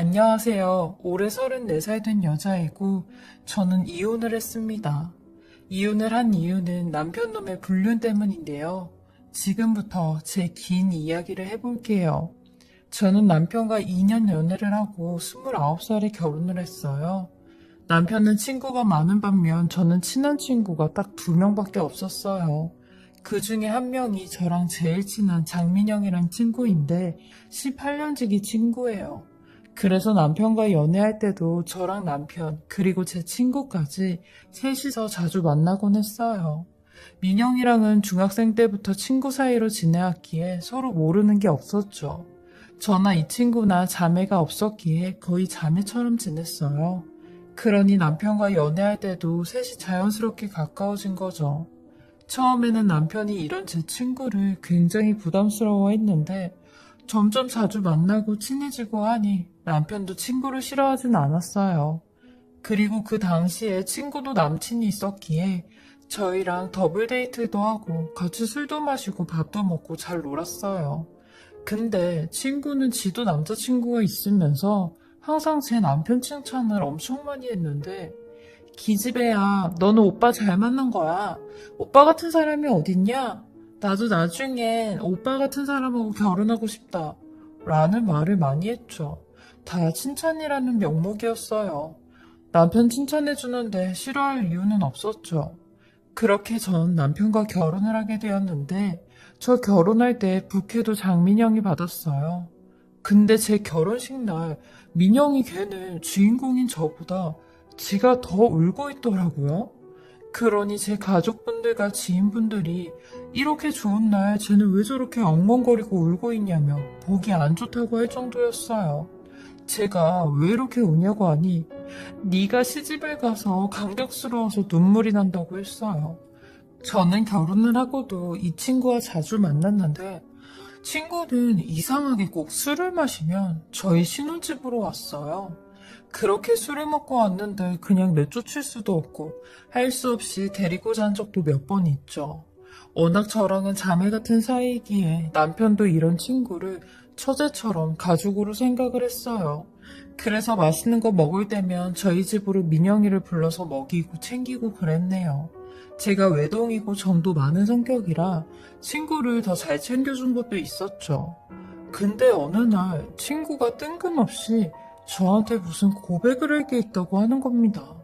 안녕하세요. 올해 34살 된 여자이고 저는 이혼을 했습니다. 이혼을 한 이유는 남편 놈의 불륜 때문인데요. 지금부터 제 긴 이야기를 해볼게요. 저는 남편과 2년 연애를 하고 29살에 결혼을 했어요. 남편은 친구가 많은 반면 저는 친한 친구가 딱 2명밖에 없었어요. 그 중에 한 명이 저랑 제일 친한 장민영이란 친구인데 18년지기 친구예요. 그래서 남편과 연애할 때도 저랑 남편 그리고 제 친구까지 셋이서 자주 만나곤 했어요. 민영이랑은 중학생 때부터 친구 사이로 지내왔기에 서로 모르는 게 없었죠. 저나 이 친구나 자매가 없었기에 거의 자매처럼 지냈어요. 그러니 남편과 연애할 때도 셋이 자연스럽게 가까워진 거죠. 처음에는 남편이 이런 제 친구를 굉장히 부담스러워했는데 점점 자주 만나고 친해지고 하니 남편도 친구를 싫어하진 않았어요. 그리고 그 당시에 친구도 남친이 있었기에 저희랑 더블 데이트도 하고 같이 술도 마시고 밥도 먹고 잘 놀았어요. 근데 친구는 지도 남자친구가 있으면서 항상 제 남편 칭찬을 엄청 많이 했는데 기집애야, 너는 오빠 잘 만난 거야. 오빠 같은 사람이 어딨냐? 나도 나중엔 오빠 같은 사람하고 결혼하고 싶다. 라는 말을 많이 했죠. 다 칭찬이라는 명목이었어요. 남편 칭찬해주는데 싫어할 이유는 없었죠. 그렇게 전 남편과 결혼을 하게 되었는데 저 결혼할 때 부케도 장민영이 받았어요. 근데 제 결혼식 날 민영이 걔는 주인공인 저보다 지가 더 울고 있더라고요. 그러니 제 가족분들과 지인분들이 이렇게 좋은 날 쟤는 왜 저렇게 엉엉거리고 울고 있냐며 보기 안 좋다고 할 정도였어요. 제가 왜 이렇게 우냐고 하니 네가 시집을 가서 감격스러워서 눈물이 난다고 했어요. 저는 결혼을 하고도 이 친구와 자주 만났는데 친구는 이상하게 꼭 술을 마시면 저희 신혼집으로 왔어요. 그렇게 술을 먹고 왔는데 그냥 내쫓을 수도 없고 할 수 없이 데리고 잔 적도 몇 번 있죠. 워낙 저랑은 자매 같은 사이이기에 남편도 이런 친구를 처제처럼 가족으로 생각을 했어요. 그래서 맛있는 거 먹을 때면 저희 집으로 민영이를 불러서 먹이고 챙기고 그랬네요. 제가 외동이고 정도 많은 성격이라 친구를 더 잘 챙겨준 것도 있었죠. 근데 어느 날 친구가 뜬금없이 저한테 무슨 고백을 할 게 있다고 하는 겁니다.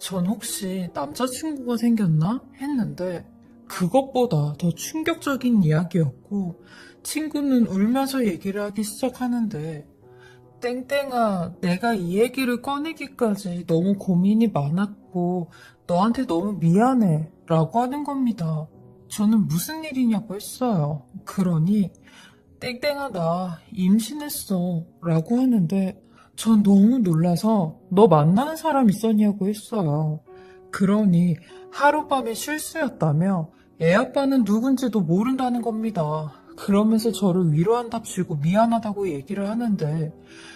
전 혹시 남자친구가 생겼나? 했는데 그것보다 더 충격적인 이야기였고 친구는 울면서 얘기를 하기 시작하는데 땡땡아, 내가 이 얘기를 꺼내기까지 너무 고민이 많았고 너한테 너무 미안해 라고 하는 겁니다. 저는 무슨 일이냐고 했어요. 그러니 땡땡아 나 임신했어 라고 하는데 전 너무 놀라서 너 만나는 사람 있었냐고 했어요. 그러니 하룻밤의 실수였다며 애 아빠는 누군지도 모른다는 겁니다. 그러면서 저를 위로한답시고 미안하다고 얘기를 하는데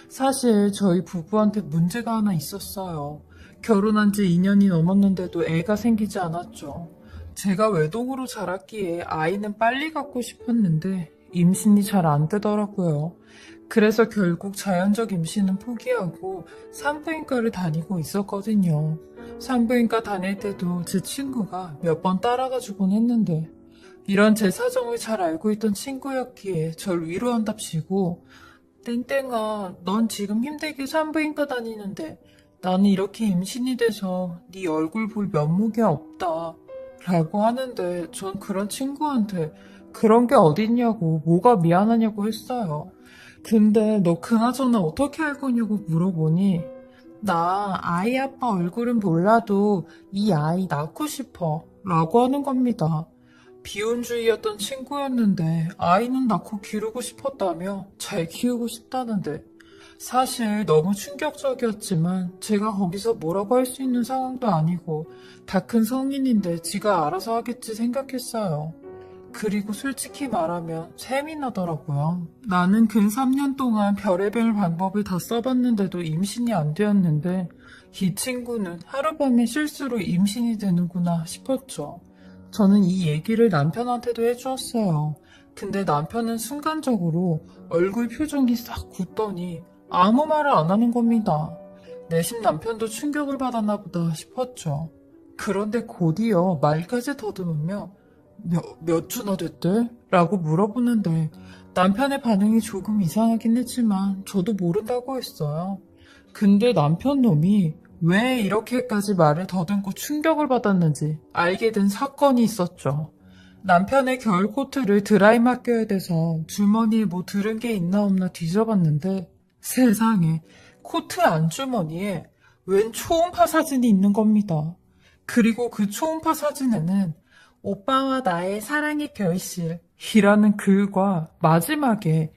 사실 저희 부부한테 문제가 하나 있었어요. 결혼한 지 2년이 넘었는데도 애가 생기지 않았죠. 제가 외동으로 자랐기에 아이는 빨리 갖고 싶었는데 임신이 잘 안 되더라고요. 그래서 결국 자연적 임신은 포기하고 산부인과를 다니고 있었거든요. 산부인과 다닐 때도 제 친구가 몇 번 따라가주곤 했는데 이런 제 사정을 잘 알고 있던 친구였기에 절 위로한답시고 땡땡아 넌 지금 힘들게 산부인과 다니는데 나는 이렇게 임신이 돼서 네 얼굴 볼 면목이 없다 라고 하는데 전 그런 친구한테 그런 게 어딨냐고 뭐가 미안하냐고 했어요. 근데 너 그나저나 어떻게 할 거냐고 물어보니 나 아이 아빠 얼굴은 몰라도 이 아이 낳고 싶어 라고 하는 겁니다. 비혼주의였던 친구였는데 아이는 낳고 기르고 싶었다며 잘 키우고 싶다는데 사실 너무 충격적이었지만 제가 거기서 뭐라고 할 수 있는 상황도 아니고 다 큰 성인인데 지가 알아서 하겠지 생각했어요. 그리고 솔직히 말하면 셈이 나더라고요. 나는 근 3년 동안 별의별 방법을 다 써봤는데도 임신이 안 되었는데 이 친구는 하룻밤에 실수로 임신이 되는구나 싶었죠. 저는 이 얘기를 남편한테도 해주었어요. 근데 남편은 순간적으로 얼굴 표정이 싹 굳더니 아무 말을 안 하는 겁니다. 내심 남편도 충격을 받았나 보다 싶었죠. 그런데 곧이어 말까지 더듬으며 몇 주나 됐대? 라고 물어보는데 남편의 반응이 조금 이상하긴 했지만 저도 모른다고 했어요. 근데 남편 놈이 왜 이렇게까지 말을 더듬고 충격을 받았는지 알게 된 사건이 있었죠. 남편의 겨울 코트를 드라이 맡겨야 돼서 주머니에 뭐 들은 게 있나 없나 뒤져봤는데 세상에 코트 안주머니에 웬 초음파 사진이 있는 겁니다. 그리고 그 초음파 사진에는 오빠와 나의 사랑의 결실이라는 글과 마지막에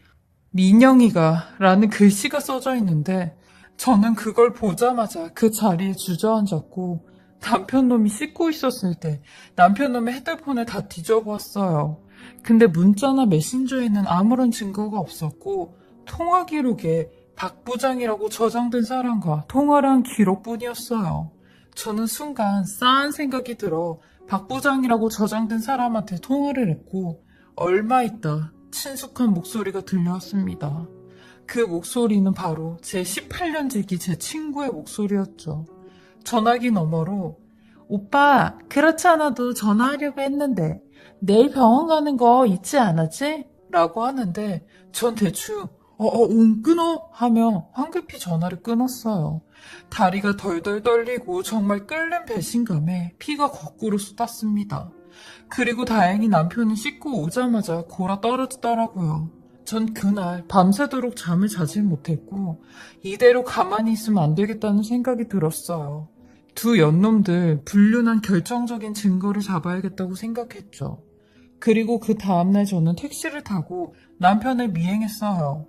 민영이가 라는 글씨가 써져 있는데 저는 그걸 보자마자 그 자리에 주저앉았고 남편놈이 씻고 있었을 때 남편놈의 핸드폰을 다 뒤져보았어요. 근데 문자나 메신저에는 아무런 증거가 없었고 통화 기록에 박 부장이라고 저장된 사람과 통화를 한 기록뿐이었어요. 저는 순간 싸한 생각이 들어 박 부장이라고 저장된 사람한테 통화를 했고 얼마 있다 친숙한 목소리가 들려왔습니다. 그 목소리는 바로 제 18년 지기 제 친구의 목소리였죠. 전화기 너머로 오빠 그렇지 않아도 전화하려고 했는데 내일 병원 가는 거 잊지 않았지? 라고 하는데 전 대충 응 끊어 하며 황급히 전화를 끊었어요. 다리가 덜덜 떨리고 정말 끓는 배신감에 피가 거꾸로 쏟았습니다. 그리고 다행히 남편이 씻고 오자마자 골아 떨어지더라고요. 전 그날 밤새도록 잠을 자지 못했고 이대로 가만히 있으면 안 되겠다는 생각이 들었어요. 두 연놈들 불륜한 결정적인 증거를 잡아야겠다고 생각했죠. 그리고 그 다음날 저는 택시를 타고 남편을 미행했어요.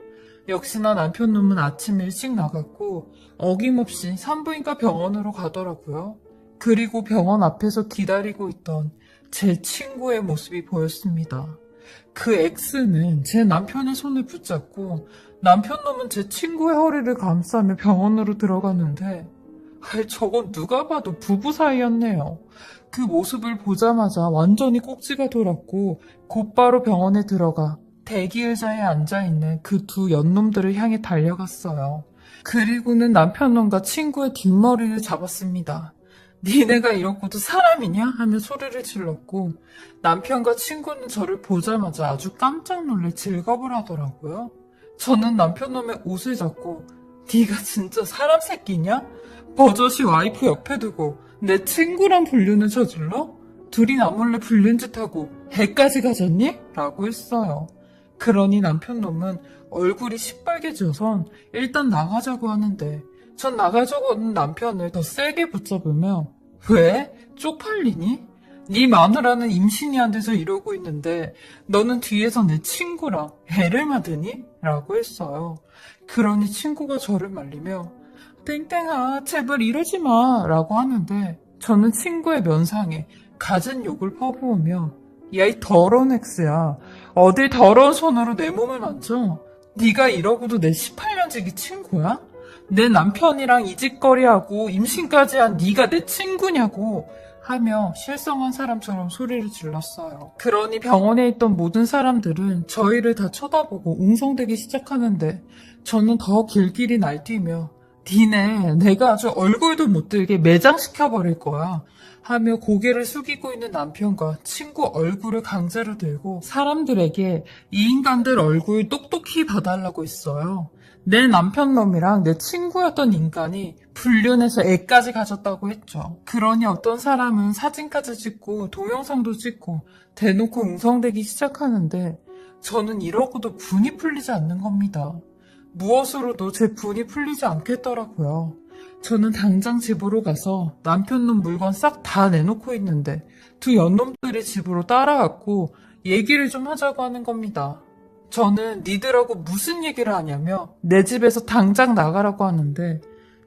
역시나 남편 놈은 아침 일찍 나갔고 어김없이 산부인과 병원으로 가더라고요. 그리고 병원 앞에서 기다리고 있던 제 친구의 모습이 보였습니다. 그 X는 제 남편의 손을 붙잡고 남편 놈은 제 친구의 허리를 감싸며 병원으로 들어가는데 저건 누가 봐도 부부 사이였네요. 그 모습을 보자마자 완전히 꼭지가 돌았고 곧바로 병원에 들어가 대기 의자에 앉아있는 그 두 연놈들을 향해 달려갔어요. 그리고는 남편놈과 친구의 뒷머리를 잡았습니다. 니네가 이러고도 사람이냐? 하며 소리를 질렀고 남편과 친구는 저를 보자마자 아주 깜짝 놀래 질겁을 하더라고요. 저는 남편놈의 옷을 잡고 네가 진짜 사람 새끼냐? 버젓이 와이프 옆에 두고 내 친구랑 불륜을 저질러? 둘이 나 몰래 불륜짓하고 애까지 가졌니? 라고 했어요. 그러니 남편놈은 얼굴이 시뻘개져선 일단 나가자고 하는데 전 나가자고 하는 남편을 더 세게 붙잡으며 왜? 쪽팔리니? 네 마누라는 임신이 안 돼서 이러고 있는데 너는 뒤에서 내 친구랑 애를 맞으니? 라고 했어요. 그러니 친구가 저를 말리며 땡땡아 제발 이러지 마 라고 하는데 저는 친구의 면상에 갖은 욕을 퍼부으며 야 이 더러운 X야 어딜 더러운 손으로 내 몸을 만져? 네가 이러고도 내 18년 지기 친구야? 내 남편이랑 이짓거리하고 임신까지 한 네가 내 친구냐고 하며 실성한 사람처럼 소리를 질렀어요. 그러니 병원에 있던 모든 사람들은 저희를 다 쳐다보고 웅성대기 시작하는데 저는 더 길길이 날뛰며 니네 내가 아주 얼굴도 못 들게 매장시켜버릴 거야 하며 고개를 숙이고 있는 남편과 친구 얼굴을 강제로 들고 사람들에게 이 인간들 얼굴 똑똑히 봐달라고 했어요. 내 남편 놈이랑 내 친구였던 인간이 불륜해서 애까지 가졌다고 했죠. 그러니 어떤 사람은 사진까지 찍고 동영상도 찍고 대놓고 웅성대기 시작하는데 저는 이러고도 분이 풀리지 않는 겁니다. 무엇으로도 제 분이 풀리지 않겠더라고요. 저는 당장 집으로 가서 남편 놈 물건 싹 다 내놓고 있는데 두 연놈들이 집으로 따라왔고 얘기를 좀 하자고 하는 겁니다. 저는 니들하고 무슨 얘기를 하냐며 내 집에서 당장 나가라고 하는데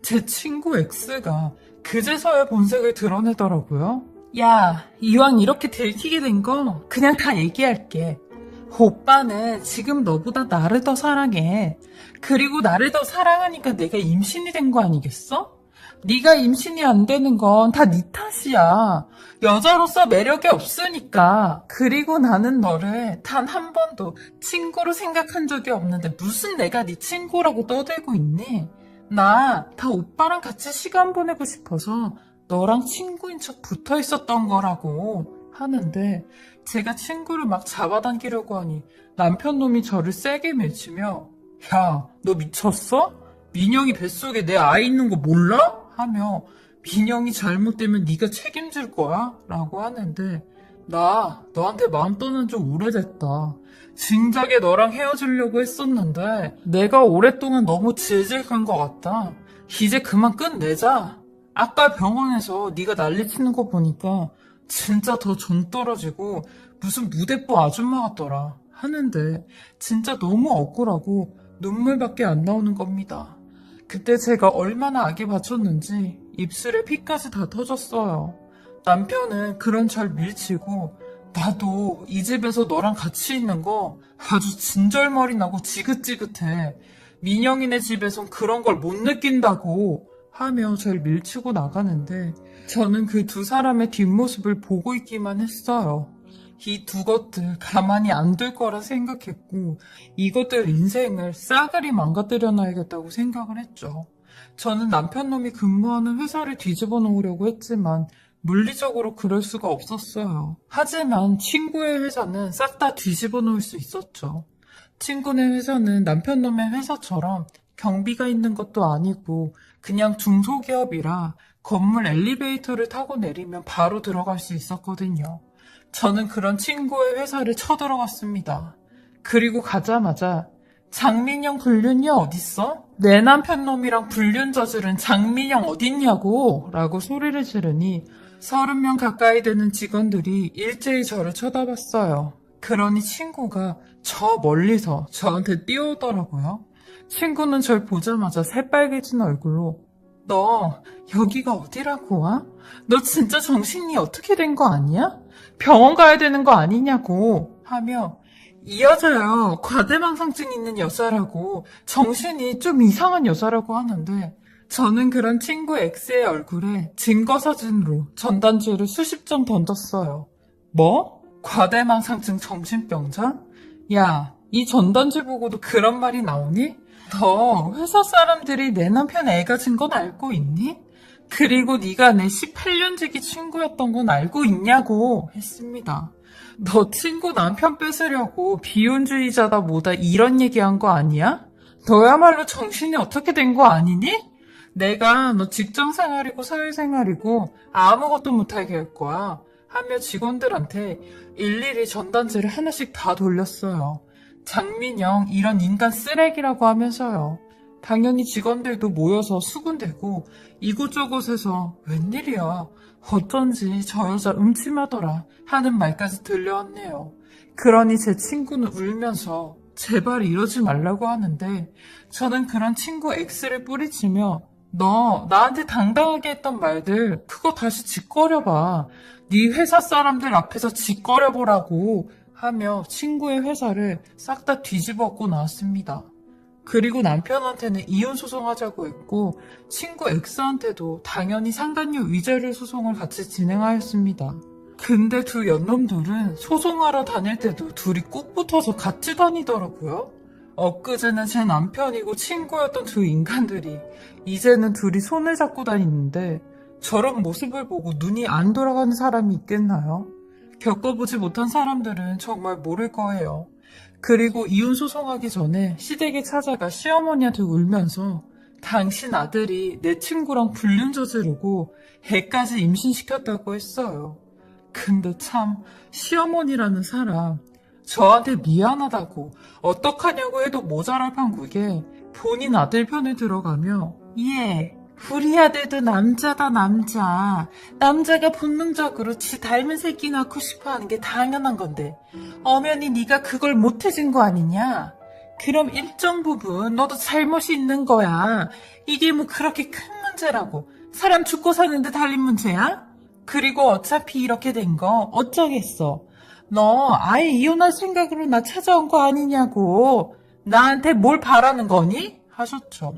제 친구 X가 그제서야 본색을 드러내더라고요. 야, 이왕 이렇게 들키게 된 거 그냥 다 얘기할게. 오빠는 지금 너보다 나를 더 사랑해. 그리고 나를 더 사랑하니까 내가 임신이 된 거 아니겠어? 네가 임신이 안 되는 건 다 네 탓이야. 여자로서 매력이 없으니까. 그리고 나는 너를 단 한 번도 친구로 생각한 적이 없는데 무슨 내가 네 친구라고 떠들고 있니? 나 다 오빠랑 같이 시간 보내고 싶어서 너랑 친구인 척 붙어 있었던 거라고 하는데 제가 친구를 막 잡아당기려고 하니 남편 놈이 저를 세게 밀치며 야, 너 미쳤어? 민영이 뱃속에 내 아이 있는 거 몰라? 하며 민영이 잘못되면 네가 책임질 거야? 라고 하는데 나 너한테 마음 떠난 지 오래됐다. 진작에 너랑 헤어지려고 했었는데 내가 오랫동안 너무 질질 간 것 같다. 이제 그만 끝내자. 아까 병원에서 네가 난리치는 거 보니까 진짜 더 정 떨어지고 무슨 무대뽀 아줌마 같더라 하는데 진짜 너무 억울하고 눈물밖에 안 나오는 겁니다. 그때 제가 얼마나 악에 받쳤는지 입술에 피까지 다 터졌어요. 남편은 그런 절 밀치고 나도 이 집에서 너랑 같이 있는 거 아주 진절머리 나고 지긋지긋해. 민영이네 집에선 그런 걸 못 느낀다고 하며 절 밀치고 나가는데 저는 그 두 사람의 뒷모습을 보고 있기만 했어요. 이 두 것들 가만히 안 둘 거라 생각했고 이것들 인생을 싸그리 망가뜨려 놔야겠다고 생각을 했죠. 저는 남편 놈이 근무하는 회사를 뒤집어 놓으려고 했지만 물리적으로 그럴 수가 없었어요. 하지만 친구의 회사는 싹 다 뒤집어 놓을 수 있었죠. 친구네 회사는 남편 놈의 회사처럼 경비가 있는 것도 아니고 그냥 중소기업이라 건물 엘리베이터를 타고 내리면 바로 들어갈 수 있었거든요. 저는 그런 친구의 회사를 쳐들어갔습니다. 그리고 가자마자 장민영 불륜이 어딨어? 내 남편 놈이랑 불륜 저지른 장민영 어딨냐고 라고 소리를 지르니 30명 가까이 되는 직원들이 일제히 저를 쳐다봤어요. 그러니 친구가 저 멀리서 저한테 뛰어오더라고요. 친구는 절 보자마자 새빨개진 얼굴로 너 여기가 어디라고 와? 너 진짜 정신이 어떻게 된 거 아니야? 병원 가야 되는 거 아니냐고 하며 이 여자요 과대망상증 있는 여자라고 정신이 좀 이상한 여자라고 하는데 저는 그런 친구 X의 얼굴에 증거사진으로 전단지를 수십 장 던졌어요. 뭐? 과대망상증 정신병자? 야, 이 전단지 보고도 그런 말이 나오니? 너 회사 사람들이 내 남편 애 가진 건 알고 있니? 그리고 네가 내 18년 지기 친구였던 건 알고 있냐고 했습니다. 너 친구 남편 뺏으려고 비혼주의자다 뭐다 이런 얘기한 거 아니야? 너야말로 정신이 어떻게 된 거 아니니? 내가 너 직장생활이고 사회생활이고 아무것도 못하게 할 거야 하며 직원들한테 일일이 전단지를 하나씩 다 돌렸어요. 장민영 이런 인간 쓰레기라고 하면서요. 당연히 직원들도 모여서 수군대고 이곳저곳에서 웬일이야 어쩐지 저 여자 음침하더라 하는 말까지 들려왔네요. 그러니 제 친구는 울면서 제발 이러지 말라고 하는데 저는 그런 친구 X를 뿌리치며 너 나한테 당당하게 했던 말들 그거 다시 짓거려봐. 네 회사 사람들 앞에서 짓거려보라고 하며 친구의 회사를 싹 다 뒤집어엎고 나왔습니다. 그리고 남편한테는 이혼 소송하자고 했고 친구 X한테도 당연히 상간녀 위자료 소송을 같이 진행하였습니다. 근데 두 연놈들은 소송하러 다닐 때도 둘이 꼭 붙어서 같이 다니더라고요. 엊그제는 제 남편이고 친구였던 두 인간들이 이제는 둘이 손을 잡고 다니는데 저런 모습을 보고 눈이 안 돌아가는 사람이 있겠나요? 겪어보지 못한 사람들은 정말 모를 거예요. 그리고 이혼 소송하기 전에 시댁에 찾아가 시어머니한테 울면서 당신 아들이 내 친구랑 불륜 저지르고 애까지 임신시켰다고 했어요. 근데 참 시어머니라는 사람 저한테 미안하다고 어떡하냐고 해도 모자랄 판국에 본인 아들 편에 들어가며 예, 우리 아들도 남자다 남자. 남자가 본능적으로 지 닮은 새끼 낳고 싶어하는 게 당연한 건데 엄연히 네가 그걸 못해준 거 아니냐? 그럼 일정 부분 너도 잘못이 있는 거야. 이게 뭐 그렇게 큰 문제라고. 사람 죽고 사는데 달린 문제야? 그리고 어차피 이렇게 된 거 어쩌겠어. 너 아예 이혼할 생각으로 나 찾아온 거 아니냐고. 나한테 뭘 바라는 거니? 하셨죠.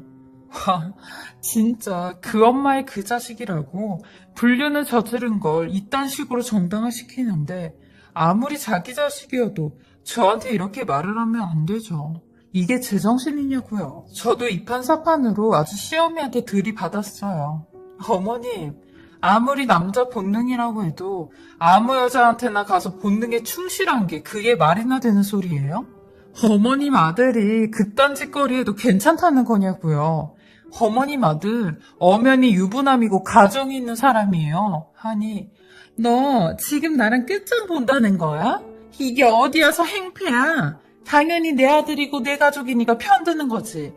진짜 그 엄마의 그 자식이라고 불륜을 저지른 걸 이딴 식으로 정당화시키는데 아무리 자기 자식이어도 저한테 이렇게 말을 하면 안 되죠. 이게 제정신이냐고요. 저도 이판사판으로 아주 시어미한테 들이받았어요. 어머님, 아무리 남자 본능이라고 해도 아무 여자한테나 가서 본능에 충실한 게 그게 말이나 되는 소리예요? 어머님 아들이 그딴 짓거리 해도 괜찮다는 거냐고요. 어머님 아들 엄연히 유부남이고 가정이 있는 사람이에요. 하니 너 지금 나랑 끝장 본다는 거야? 이게 어디야서 행패야. 당연히 내 아들이고 내 가족이니까 편드는 거지.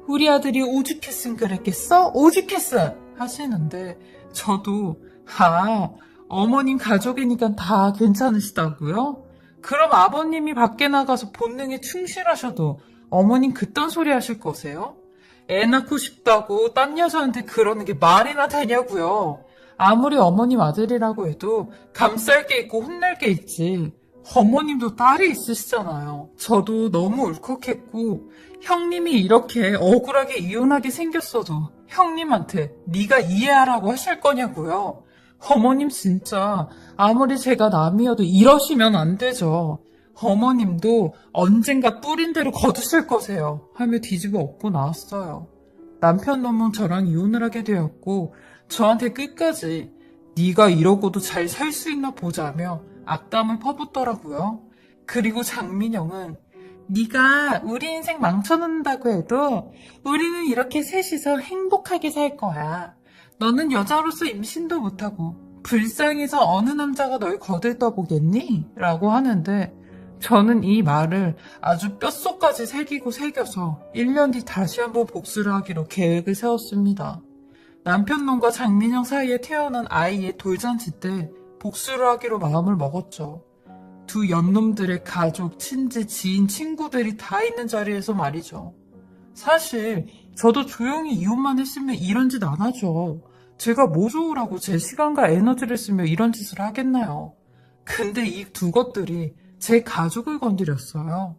우리 아들이 오죽했으면 그랬겠어? 오죽했어 하시는데 저도 어머님 가족이니까 다 괜찮으시다고요? 그럼 아버님이 밖에 나가서 본능에 충실하셔도 어머님 그딴 소리 하실 거세요? 애 낳고 싶다고 딴 여자한테 그러는 게 말이나 되냐고요. 아무리 어머님 아들이라고 해도 감쌀 게 있고 혼낼 게 있지. 어머님도 딸이 있으시잖아요. 저도 너무 울컥했고 형님이 이렇게 억울하게 이혼하게 생겼어도 형님한테 네가 이해하라고 하실 거냐고요. 어머님 진짜 아무리 제가 남이어도 이러시면 안 되죠. 어머님도 언젠가 뿌린 대로 거두실 거세요. 하며 뒤집어 엎고 나왔어요. 남편 놈은 저랑 이혼을 하게 되었고 저한테 끝까지 네가 이러고도 잘 살 수 있나 보자며 악담을 퍼붓더라고요. 그리고 장민영은 네가 우리 인생 망쳐놓는다고 해도 우리는 이렇게 셋이서 행복하게 살 거야. 너는 여자로서 임신도 못하고 불쌍해서 어느 남자가 널 거들떠보겠니? 라고 하는데 저는 이 말을 아주 뼛속까지 새겨서 1년 뒤 다시 한번 복수를 하기로 계획을 세웠습니다. 남편놈과 장민영 사이에 태어난 아이의 돌잔치 때 복수를 하기로 마음을 먹었죠. 두 연놈들의 가족, 친지, 지인, 친구들이 다 있는 자리에서 말이죠. 사실 저도 조용히 이혼만 했으면 이런 짓 안 하죠. 제가 뭐 좋으라고 제 시간과 에너지를 쓰며 이런 짓을 하겠나요? 근데 이 두 것들이 제 가족을 건드렸어요.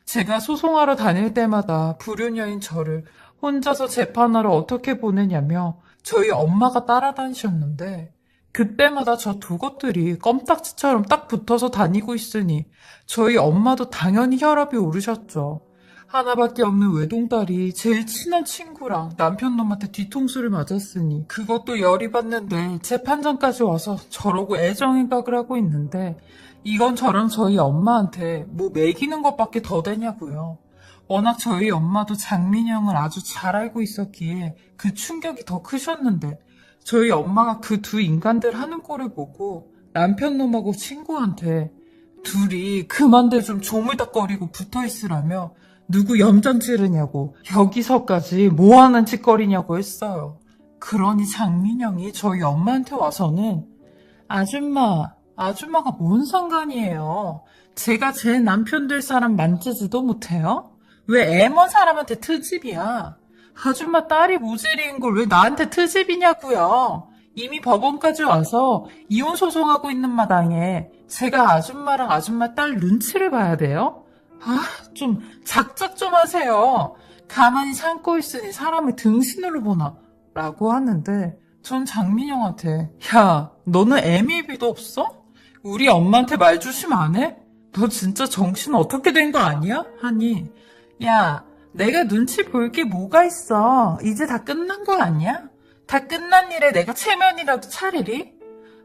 제가 소송하러 다닐 때마다 불효녀인 저를 혼자서 재판하러 어떻게 보내냐며 저희 엄마가 따라다니셨는데 그때마다 저 두 것들이 껌딱지처럼 딱 붙어서 다니고 있으니 저희 엄마도 당연히 혈압이 오르셨죠. 하나밖에 없는 외동딸이 제일 친한 친구랑 남편놈한테 뒤통수를 맞았으니 그것도 열이 받는데 재판장까지 와서 저러고 애정행각을 하고 있는데 이건 저랑 저희 엄마한테 뭐 매기는 것밖에 더 되냐고요. 워낙 저희 엄마도 장민영을 아주 잘 알고 있었기에 그 충격이 더 크셨는데 저희 엄마가 그 두 인간들 하는 꼴을 보고 남편놈하고 친구한테 둘이 그만들 좀 조물닥거리고 붙어있으라며 누구 염전 찌르냐고 여기서까지 뭐하는 짓거리냐고 했어요. 그러니 장민영이 저희 엄마한테 와서는 아줌마가 뭔 상관이에요. 제가 제 남편 될 사람 만지지도 못해요? 왜 애먼 사람한테 트집이야? 아줌마 딸이 모질이인 걸 왜 나한테 트집이냐고요. 이미 법원까지 와서 이혼 소송하고 있는 마당에 제가 아줌마랑 아줌마 딸 눈치를 봐야 돼요? 좀 작작 좀 하세요. 가만히 참고 있으니 사람을 등신으로 보나? 라고 하는데 전 장민영한테 야, 너는 애미비도 없어? 우리 엄마한테 말 조심 안 해? 너 진짜 정신 어떻게 된 거 아니야? 하니 야, 내가 눈치 볼 게 뭐가 있어. 이제 다 끝난 거 아니야? 다 끝난 일에 내가 체면이라도 차리리?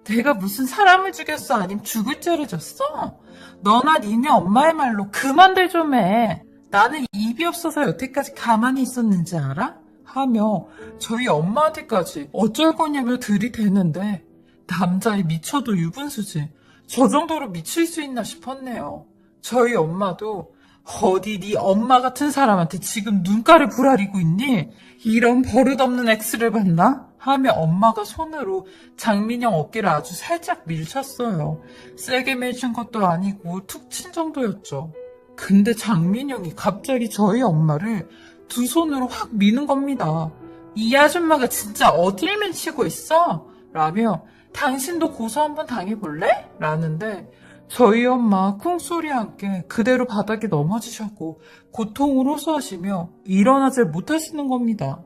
내가 무슨 사람을 죽였어? 아님 죽을 죄를 졌어? 너나 니네 엄마의 말로 그만들 좀 해. 나는 입이 없어서 여태까지 가만히 있었는지 알아? 하며 저희 엄마한테까지 어쩔 거냐며 들이대는데 남자애 미쳐도 유분수지. 저 정도로 미칠 수 있나 싶었네요. 저희 엄마도 어디 네 엄마 같은 사람한테 지금 눈가를 부라리고 있니? 이런 버릇없는 X를 봤나? 하며 엄마가 손으로 장민영 어깨를 아주 살짝 밀쳤어요. 세게 밀친 것도 아니고 툭 친 정도였죠. 근데 장민영이 갑자기 저희 엄마를 두 손으로 확 미는 겁니다. 이 아줌마가 진짜 어딜 밀치고 있어? 라며 당신도 고소 한번 당해볼래? 라는데 저희 엄마 쿵소리와 함께 그대로 바닥에 넘어지셨고 고통을 호소하시며 일어나질 못하시는 겁니다.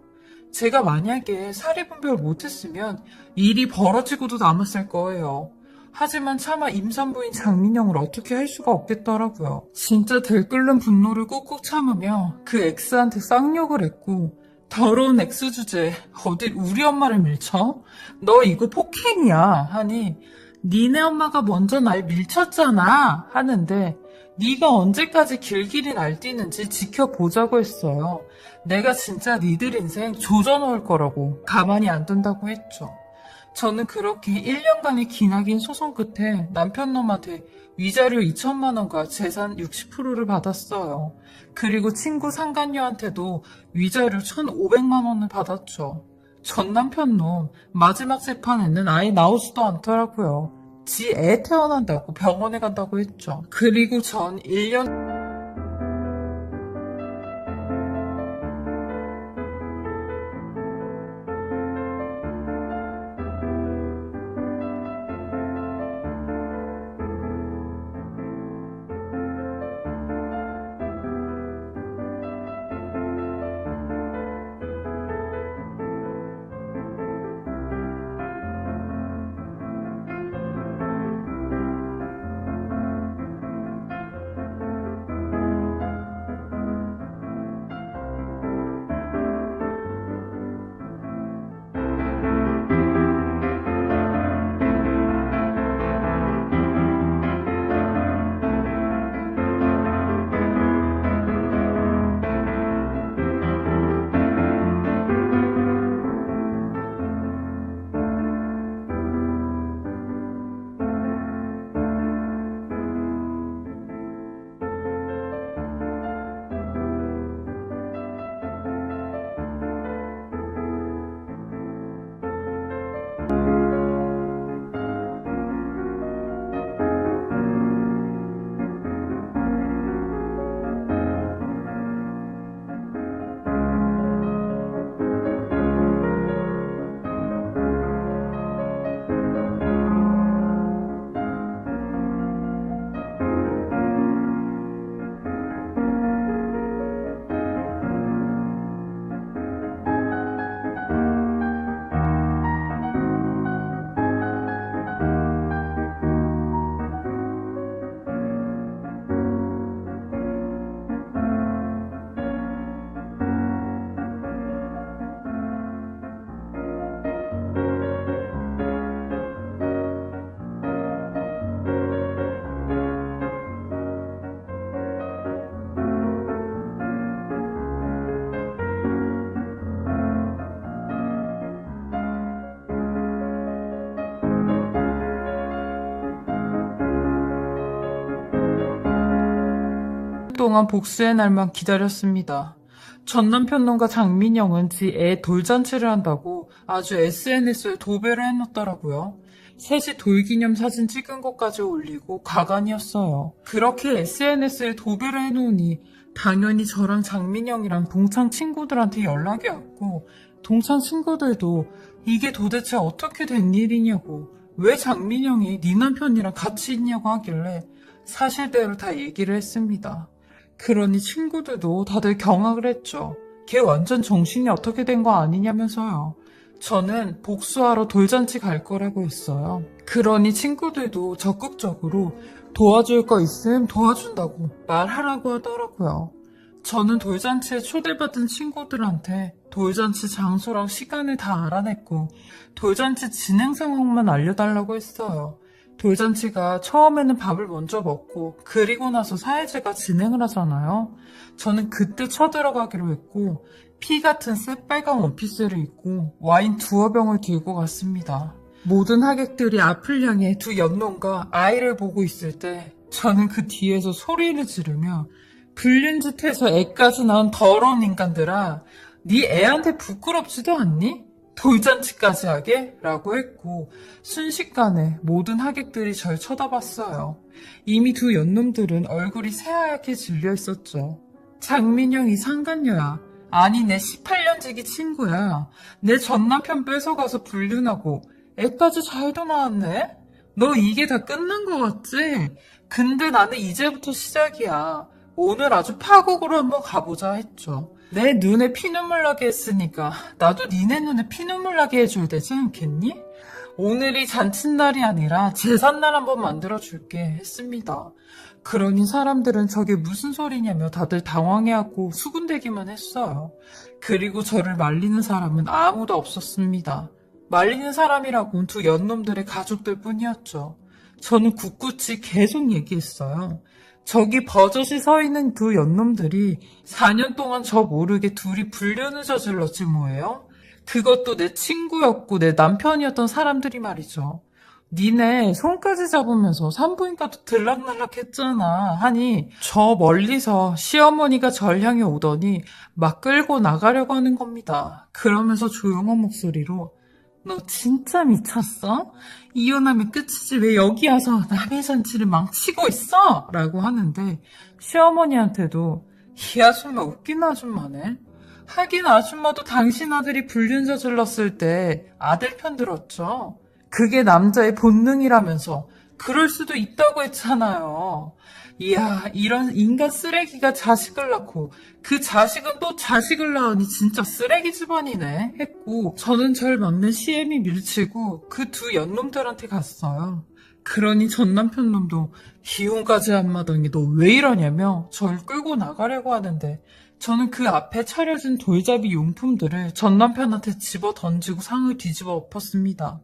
제가 만약에 사리분별 못했으면 일이 벌어지고도 남았을 거예요. 하지만 차마 임산부인 장민영을 어떻게 할 수가 없겠더라고요. 진짜 들끓는 분노를 꾹꾹 참으며 그 X한테 쌍욕을 했고, 더러운 X 주제 어딜 우리 엄마를 밀쳐? 너 이거 폭행이야 하니, 니네 엄마가 먼저 날 밀쳤잖아 하는데, 네가 언제까지 길길이 날뛰는지 지켜보자고 했어요. 내가 진짜 니들 인생 조져놓을 거라고 가만히 안 둔다고 했죠. 저는 그렇게 1년간의 기나긴 소송 끝에 남편 놈한테 위자료 2천만 원과 재산 60%를 받았어요. 그리고 친구 상간녀한테도 위자료 1,500만 원을 받았죠. 전 남편 놈 마지막 재판에는 아예 나오지도 않더라고요. 지 애 태어난다고 병원에 간다고 했죠. 그리고 전 1년 동안 복수의 날만 기다렸습니다. 전 남편놈과 장민영은 지 애 돌잔치를 한다고 아주 SNS에 도배를 해놨더라고요. 셋이 돌기념 사진 찍은 것까지 올리고 가관이었어요. 그렇게 SNS에 도배를 해놓으니 당연히 저랑 장민영이랑 동창 친구들한테 연락이 왔고, 동창 친구들도 이게 도대체 어떻게 된 일이냐고, 왜 장민영이 네 남편이랑 같이 있냐고 하길래 사실대로 다 얘기를 했습니다. 그러니 친구들도 다들 경악을 했죠. 걔 완전 정신이 어떻게 된 거 아니냐면서요. 저는 복수하러 돌잔치 갈 거라고 했어요. 그러니 친구들도 적극적으로 도와줄 거 있음 도와준다고 말하라고 하더라고요. 저는 돌잔치에 초대받은 친구들한테 돌잔치 장소랑 시간을 다 알아냈고 돌잔치 진행 상황만 알려달라고 했어요. 돌잔치가 처음에는 밥을 먼저 먹고 그리고 나서 사회제가 진행을 하잖아요. 저는 그때 쳐들어가기로 했고 피 같은 새빨간 원피스를 입고 와인 2병을 들고 갔습니다. 모든 하객들이 앞을 향해 두 연놈과 아이를 보고 있을 때 저는 그 뒤에서 소리를 지르며 불륜 짓해서 애까지 낳은 더러운 인간들아, 네 애한테 부끄럽지도 않니? 돌잔치까지 하게? 라고 했고 순식간에 모든 하객들이 절 쳐다봤어요. 이미 두 연놈들은 얼굴이 새하얗게 질려 있었죠. 장민영이 상간녀야. 아니 내 18년지기 친구야. 내 전남편 뺏어가서 불륜하고 애까지 잘도 낳았네? 너 이게 다 끝난 거 같지? 근데 나는 이제부터 시작이야. 오늘 아주 파국으로 한번 가보자 했죠. 내 눈에 피눈물 나게 했으니까 나도 니네 눈에 피눈물 나게 해줘야 되지 않겠니? 오늘이 잔칫날이 아니라 제삿날 한번 만들어줄게 했습니다. 그러니 사람들은 저게 무슨 소리냐며 다들 당황해하고 수군대기만 했어요. 그리고 저를 말리는 사람은 아무도 없었습니다. 말리는 사람이라곤 두 연놈들의 가족들 뿐이었죠. 저는 굳굳이 계속 얘기했어요. 저기 버젓이 서 있는 두 연놈들이 4년 동안 저 모르게 둘이 불륜을 저질렀지 뭐예요? 그것도 내 친구였고 내 남편이었던 사람들이 말이죠. 니네 손까지 잡으면서 산부인과도 들락날락 했잖아 하니 저 멀리서 시어머니가 절 향해 오더니 막 끌고 나가려고 하는 겁니다. 그러면서 조용한 목소리로 너 진짜 미쳤어? 이혼하면 끝이지 왜 여기 와서 남의 잔치를 망치고 있어? 라고 하는데 시어머니한테도 이 아줌마 웃긴 아줌마네. 하긴 아줌마도 당신 아들이 불륜 저질렀을 때 아들 편 들었죠. 그게 남자의 본능이라면서 그럴 수도 있다고 했잖아요. 이야, 이런 인간 쓰레기가 자식을 낳고 그 자식은 또 자식을 낳으니 진짜 쓰레기 집안이네 했고 저는 절 막는 시엠이 밀치고 그 두 연놈들한테 갔어요. 그러니 전 남편 놈도 이혼까지 안 마더니 너 왜 이러냐며 절 끌고 나가려고 하는데 저는 그 앞에 차려진 돌잡이 용품들을 전 남편한테 집어 던지고 상을 뒤집어 엎었습니다.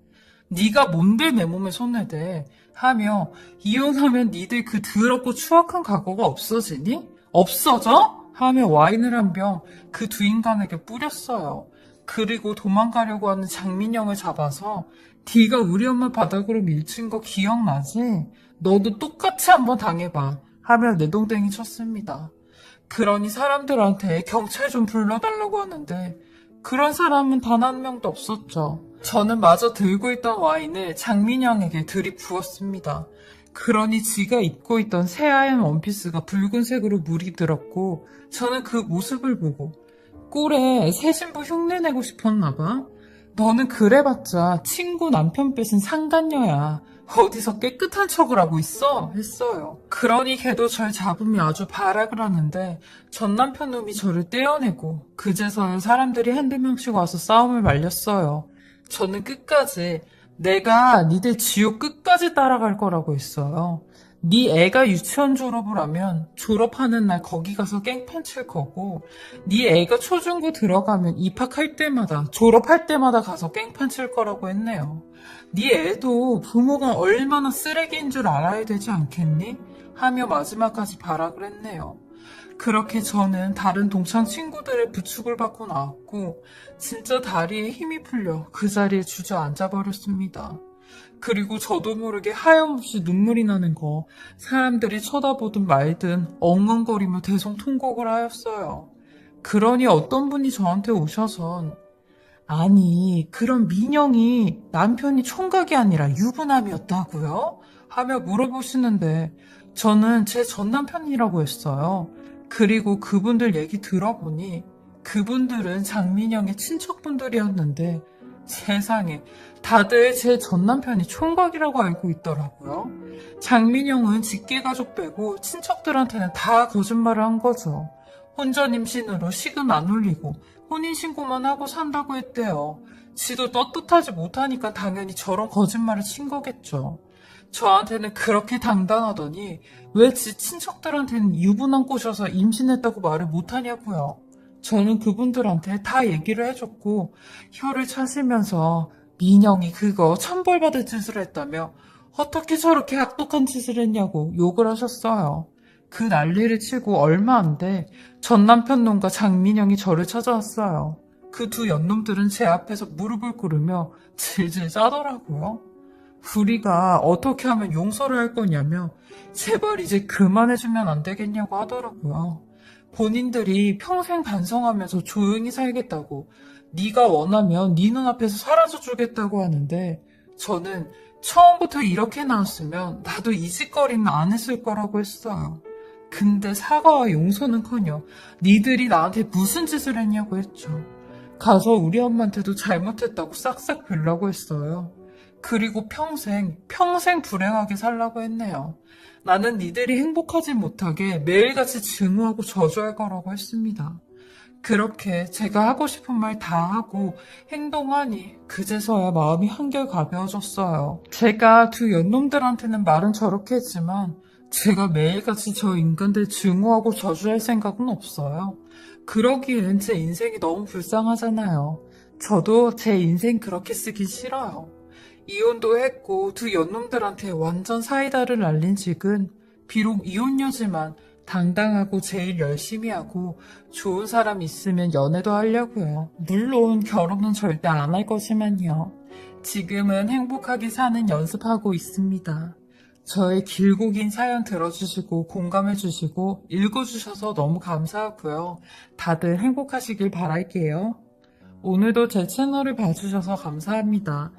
네가 뭔데 내 몸에 손을 대? 하며 이혼하면 니들 그 더럽고 추악한 과거가 없어지니? 없어져? 하며 와인을 한 병 그 두 인간에게 뿌렸어요. 그리고 도망가려고 하는 장민영을 잡아서 네가 우리 엄마 바닥으로 밀친 거 기억나지? 너도 똑같이 한번 당해봐 하며 내동댕이 쳤습니다. 그러니 사람들한테 경찰 좀 불러달라고 하는데 그런 사람은 단 한 명도 없었죠. 저는 마저 들고 있던 와인을 장민영에게 들이부었습니다. 그러니 지가 입고 있던 새하얀 원피스가 붉은색으로 물이 들었고 저는 그 모습을 보고 꼴에 새 신부 흉내내고 싶었나 봐. 너는 그래봤자 친구 남편 뺏은 상간녀야. 어디서 깨끗한 척을 하고 있어? 했어요. 그러니 걔도 절 잡으며 아주 발악을 하는데 전 남편 놈이 저를 떼어내고 그제서야 사람들이 한두 명씩 와서 싸움을 말렸어요. 저는 끝까지 내가 니들 지옥 끝까지 따라갈 거라고 했어요. 네 애가 유치원 졸업을 하면 졸업하는 날 거기 가서 깽판 칠 거고 네 애가 초중고 들어가면 입학할 때마다 졸업할 때마다 가서 깽판 칠 거라고 했네요. 네 애도 부모가 얼마나 쓰레기인 줄 알아야 되지 않겠니? 하며 마지막까지 발악을 했네요. 그렇게 저는 다른 동창 친구들의 부축을 받고 나왔고 진짜 다리에 힘이 풀려 그 자리에 주저앉아 버렸습니다. 그리고 저도 모르게 하염없이 눈물이 나는 거 사람들이 쳐다보든 말든 엉엉거리며 대성통곡을 하였어요. 그러니 어떤 분이 저한테 오셔선 아니 그런 민영이 남편이 총각이 아니라 유부남이었다고요? 하며 물어보시는데 저는 제 전남편이라고 했어요. 그리고 그분들 얘기 들어보니 그분들은 장민영의 친척분들이었는데 세상에 다들 제 전남편이 총각이라고 알고 있더라고요. 장민영은 직계가족 빼고 친척들한테는 다 거짓말을 한 거죠. 혼전 임신으로 식은 안 올리고 혼인신고만 하고 산다고 했대요. 지도 떳떳하지 못하니까 당연히 저런 거짓말을 친 거겠죠. 저한테는 그렇게 당당하더니 왜 지 친척들한테는 유부남 꼬셔서 임신했다고 말을 못하냐고요. 저는 그분들한테 다 얘기를 해줬고 혀를 차시면서 민영이 그거 천벌받을 짓을 했다며 어떻게 저렇게 악독한 짓을 했냐고 욕을 하셨어요. 그 난리를 치고 얼마 안 돼 전남편 놈과 장민영이 저를 찾아왔어요. 그 두 연놈들은 제 앞에서 무릎을 꿇으며 질질 짜더라고요. 우리가 어떻게 하면 용서를 할 거냐며 제발 이제 그만해주면 안 되겠냐고 하더라고요. 본인들이 평생 반성하면서 조용히 살겠다고 네가 원하면 네 눈앞에서 사라져주겠다고 하는데 저는 처음부터 이렇게 나왔으면 나도 이 짓거리는 안 했을 거라고 했어요. 근데 사과와 용서는커녕 니들이 나한테 무슨 짓을 했냐고 했죠. 가서 우리 엄마한테도 잘못했다고 싹싹 빌라고 했어요. 그리고 평생 불행하게 살라고 했네요. 나는 니들이 행복하지 못하게 매일같이 증오하고 저주할 거라고 했습니다. 그렇게 제가 하고 싶은 말 다 하고 행동하니 그제서야 마음이 한결 가벼워졌어요. 제가 두 연놈들한테는 말은 저렇게 했지만 제가 매일같이 저 인간들 증오하고 저주할 생각은 없어요. 그러기엔 제 인생이 너무 불쌍하잖아요. 저도 제 인생 그렇게 쓰기 싫어요. 이혼도 했고 두 연놈들한테 완전 사이다를 날린 직은 비록 이혼녀지만 당당하고 제일 열심히 하고 좋은 사람 있으면 연애도 하려고요. 물론 결혼은 절대 안 할 거지만요. 지금은 행복하게 사는 연습하고 있습니다. 저의 길고 긴 사연 들어주시고 공감해주시고 읽어주셔서 너무 감사하고요. 다들 행복하시길 바랄게요. 오늘도 제 채널을 봐주셔서 감사합니다.